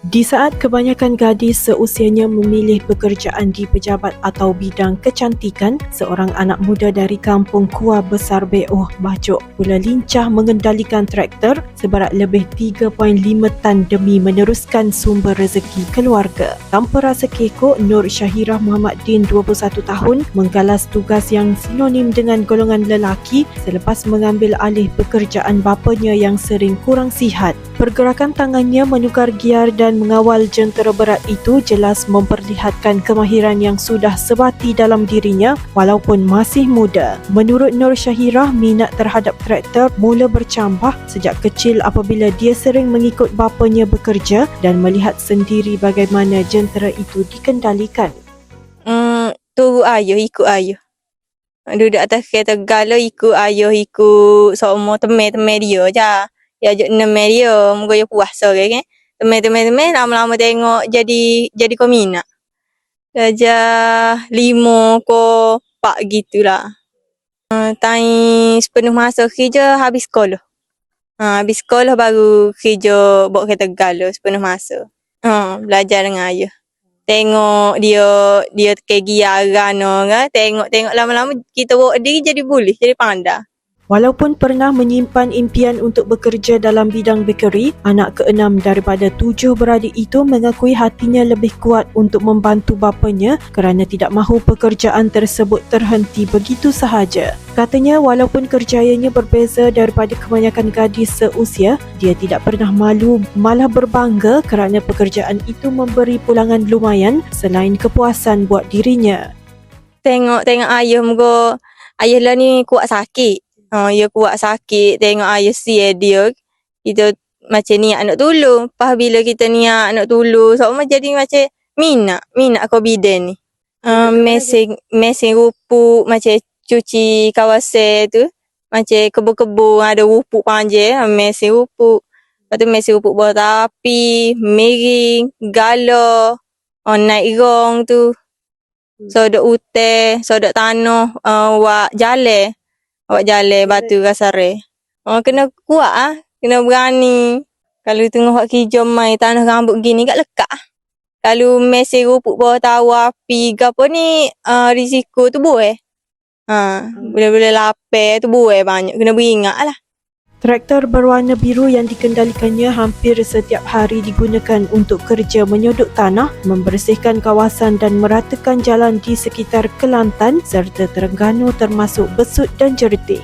Di saat kebanyakan gadis seusianya memilih pekerjaan di pejabat atau bidang kecantikan, seorang anak muda dari kampung Kuah Besar Beoh, Bajuk pula lincah mengendalikan traktor seberat lebih 3.5 tan demi meneruskan sumber rezeki keluarga. Tanpa rasa kekok, Nur Syahirah Muhammad Din, 21 tahun, menggalas tugas yang sinonim dengan golongan lelaki selepas mengambil alih pekerjaan bapanya yang sering kurang sihat. Pergerakan tangannya menukar giar dan mengawal jentera berat itu jelas memperlihatkan kemahiran yang sudah sebati dalam dirinya walaupun masih muda. Menurut Nur Syahirah, minat terhadap traktor mula bercambah sejak kecil apabila dia sering mengikut bapanya bekerja dan melihat sendiri bagaimana jentera itu dikendalikan. Tunggu ayah, ikut ayah. Duduk atas kereta galau, ikut ayah, ikut semua teman-teman dia je. Ya ajak nama dia, moga dia puas sore kan. Teman-teman lama-lama tengok jadi kau minat. Darjah 5 ko 4 gitulah. Time sepenuh masa kerja habis sekolah. Habis sekolah baru kerja bawa kereta galau sepenuh masa. Belajar dengan ayah. Tengok dia ke giaran kan. Tengok lama-lama kita bawa diri jadi boleh, jadi pandai. Walaupun pernah menyimpan impian untuk bekerja dalam bidang bakery, anak keenam daripada 7 beradik itu mengakui hatinya lebih kuat untuk membantu bapanya kerana tidak mahu pekerjaan tersebut terhenti begitu sahaja. Katanya walaupun kerjayanya berbeza daripada kebanyakan gadis seusia, dia tidak pernah malu, malah berbangga kerana pekerjaan itu memberi pulangan lumayan selain kepuasan buat dirinya. Tengok ayah moga ayah lah ni kuat sakit. Dia kuat sakit, tengok ayah siap dia. Kita macam niat nak tolong. Lepas bila kita niat nak tolong, sama jadi macam minat kau bidang ni. Mesin rupuk, macam cuci kawasan tu. Macam kebun-kebun ada rupuk panjang, mesin rupuk. Lepas tu mesin rupuk bawah api, miring, galau, naik gong tu. Sodok hutan, sodok tanah, buat jalan. Awak jalan batu kasar. Kena kuat kena berani. Kalau tengok awak kerja mai tanah rambut gini kat lekat. Kalau mesin rupuk bawah tawa api gapo ni risiko tu buai. Boleh lapar tu buai banyak, kena beringatlah. Traktor berwarna biru yang dikendalikannya hampir setiap hari digunakan untuk kerja menyodok tanah, membersihkan kawasan dan meratakan jalan di sekitar Kelantan serta Terengganu termasuk Besut dan Jeretih.